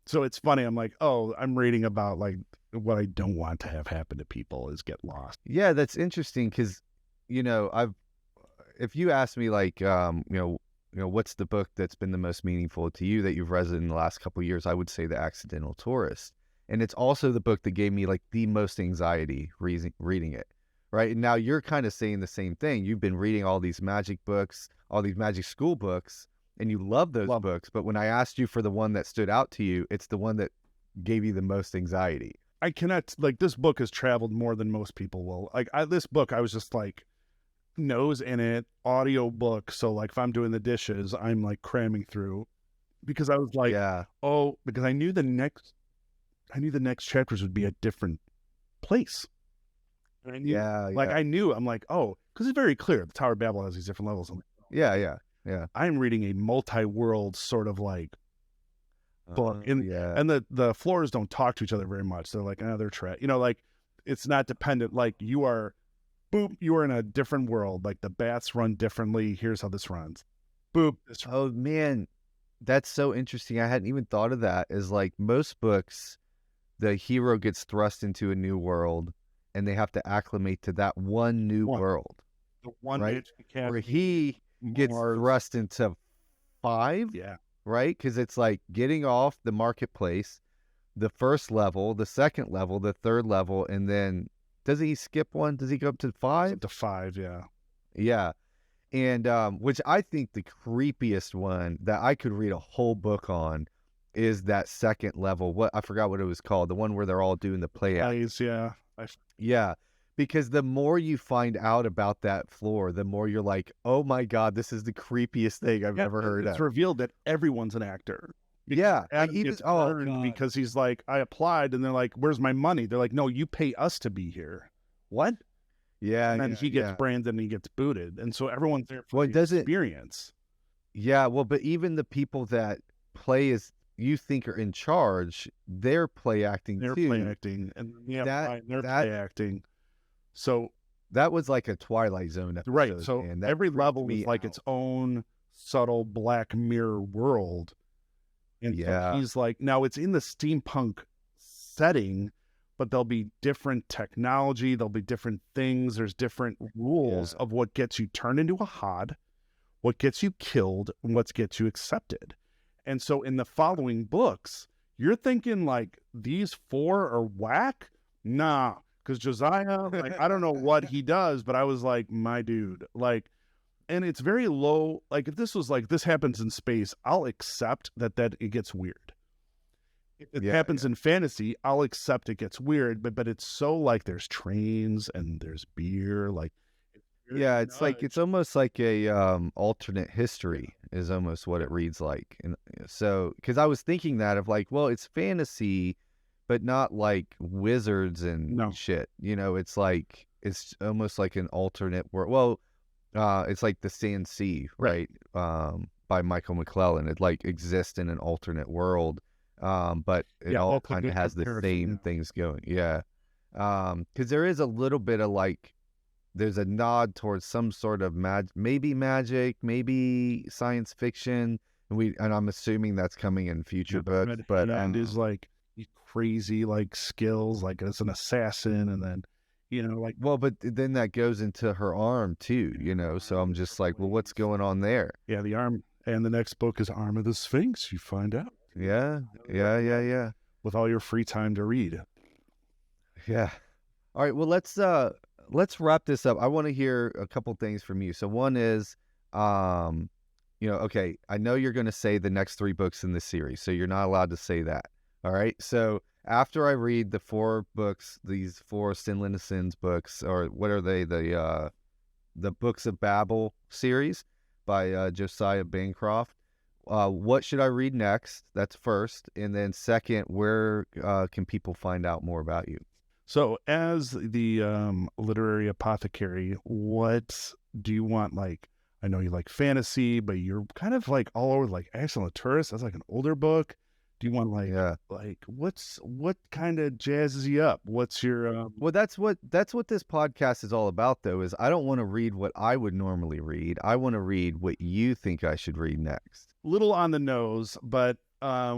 so it's funny. I'm like, oh, I'm reading about like what I don't want to have happen to people is get lost. Yeah, that's interesting because, if you ask me like, what's the book that's been the most meaningful to you that you've read in the last couple of years, I would say The Accidental Tourist. And it's also the book that gave me like the most anxiety reading it. Right. And now you're kind of saying the same thing. You've been reading all these magic books, all these magic school books, and you love those books. But when I asked you for the one that stood out to you, it's the one that gave you the most anxiety. I cannot, like, this book has traveled more than most people will. Like, this book, I was just like, nose in it, audio book. So, like, if I'm doing the dishes, I'm like cramming through because I was like, because I knew the next chapters would be a different place. And I knew, I knew, I'm like, oh, because it's very clear. The Tower of Babel has these different levels. I'm like, I'm reading a multi-world sort of like book. And the floors don't talk to each other very much. They're like, they're like, it's not dependent. Like you are in a different world. Like the baths run differently. Here's how this runs. Oh man, that's so interesting. I hadn't even thought of that. Is like most books, the hero gets thrust into a new world and they have to acclimate to that one new world. The one, right? Where he gets thrust into 5. Yeah. Right? Because it's like getting off the marketplace, the first level, the second level, the third level, and then doesn't he skip one? Does he go up to 5? Up to 5, yeah. Yeah. And which I think the creepiest one that I could read a whole book on is that second level. I forgot what it was called. The one where they're all doing the play act. Yeah. Yeah. Because the more you find out about that floor, the more you're like, oh my God, this is the creepiest thing I've ever heard of. It's revealed that everyone's an actor. Because he's like, I applied, and they're like, where's my money? They're like, no, you pay us to be here. What? Yeah. And then he gets branded and he gets booted. And so everyone's there for the experience. Yeah, well, but even the people that play as you think are in charge, they're play acting too. They're play acting. And they're play acting. So that was like a Twilight Zone episode. Right. So every level is like its own subtle Black Mirror world. And so he's like, now it's in the steampunk setting, but there'll be different technology. There'll be different things. There's different rules of what gets you turned into a Hod, what gets you killed, and what gets you accepted. And so in the following books, you're thinking like these 4 are whack? Nah. Because Josiah, like, I don't know what he does, but I was like, my dude, like, and it's very low. Like, if this was like, this happens in space, I'll accept that it gets weird. If it happens in fantasy, I'll accept it gets weird, but it's so like there's trains and there's beer, like. It's like, it's almost like a alternate history is almost what it reads like. And so, because I was thinking that of like, well, it's fantasy, but not like wizards and shit. It's like, it's almost like an alternate world. Well, it's like The Sand Sea, right? By Michael McClellan. It like exists in an alternate world, but it all kind of has the same things going. Yeah. Because there is a little bit of like, there's a nod towards some sort of maybe magic, maybe science fiction. And I'm assuming that's coming in future books. But and is like, crazy like skills, like as an assassin, and then like Well, but then that goes into her arm too, so I'm just like, well, what's going on there? yeah, the arm. And the next book is Arm of the Sphinx. You find out Yeah, yeah. with all your free time to read. Yeah. All right, well, let's wrap this up. I want to hear a couple things from you. So one is, okay, I know you're going to say the next 3 books in this series, so you're not allowed to say that. All right. So after I read the 4 books, these 4 Senlin Ascends books, or what are they? The Books of Babel series by Josiah Bancroft. What should I read next? That's first. And then second, where can people find out more about you? So, as the literary apothecary, what do you want? Like, I know you like fantasy, but you're kind of like all over, like Excellent Tourist. That's like an older book. Do you want Yeah. like what kind of jazzes you up? What's your Well, that's what this podcast is all about, though. Is I don't want to read what I would normally read. I want to read what you think I should read next. little on the nose, but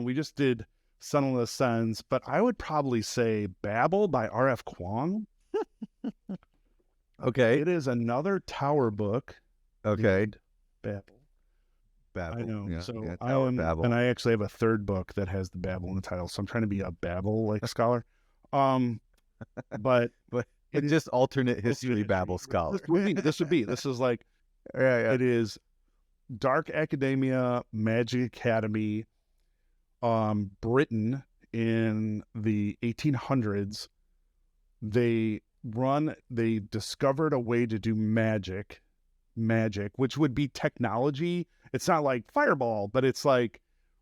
we just did Senlin Ascends, but I would probably say Babel by R.F. Kuang. Okay. It is another tower book. Okay. Babel. Babel. I know. Yeah, So yeah, I Tower own, Babel. and I actually have a third book that has the Babel in the title. So I'm trying to be a Babel like scholar. But But just alternate history Babel scholar. This is like, Yeah. it is dark academia, magic academy, Britain in the 1800s. They discovered a way to do magic, which would be technology. It's not like Fireball, but it's like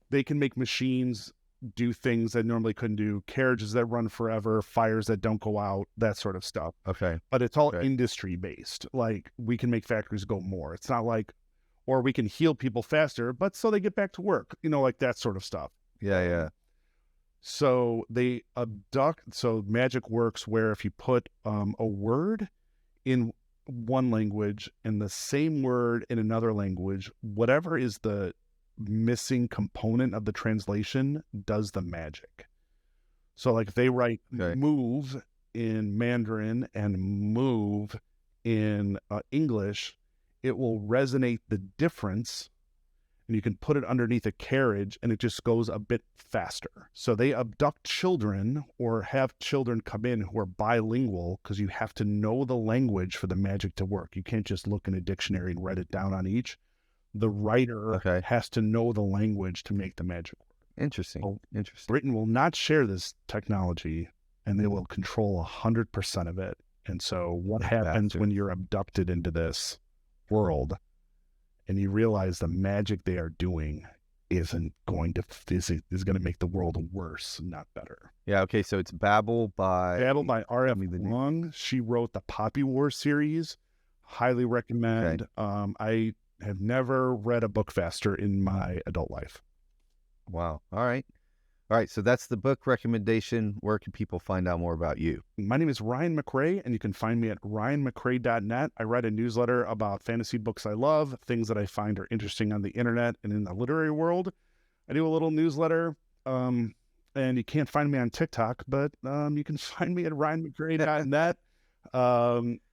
they can make machines do things that normally couldn't do, carriages that run forever, fires that don't go out, that sort of stuff. Okay. But it's all Okay. industry based. Like, we can make factories go more. It's not like, or we can heal people faster, but so they get back to work, like that sort of stuff. Yeah. So they abduct. So magic works where if you put a word in one language and the same word in another language, whatever is the missing component of the translation does the magic. So like if they write move in Mandarin and move in English, it will resonate the difference, and you can put it underneath a carriage and it just goes a bit faster. So they abduct children or have children come in who are bilingual, because you have to know the language for the magic to work. You can't just look in a dictionary and write it down on each. The writer has to know the language to make the magic work. Interesting. So Interesting. Britain will not share this technology, and they will control 100% of it. And so what happens when you're abducted into this world and you realize the magic they are doing is going to make the world worse, not better. Yeah. Okay. So it's Babel by R.F. Kuang. She wrote the Poppy War series. Highly recommend. Okay. I have never read a book faster in my adult life. Wow. All right. So that's the book recommendation. Where can people find out more about you? My name is Ryan McRae, and you can find me at ryanmcrae.net. I write a newsletter about fantasy books I love, things that I find are interesting on the internet and in the literary world. I do a little newsletter, and you can't find me on TikTok, but you can find me at ryanmcrae.net.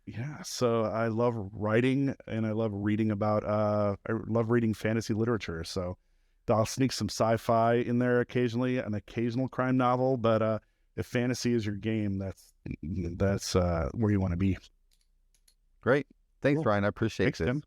Yeah, so I love writing, and I love reading fantasy literature. So I'll sneak some sci-fi in there occasionally, an occasional crime novel, but if fantasy is your game, that's where you want to be. Great. Thanks, Ryan. I appreciate it. Thanks, Tim.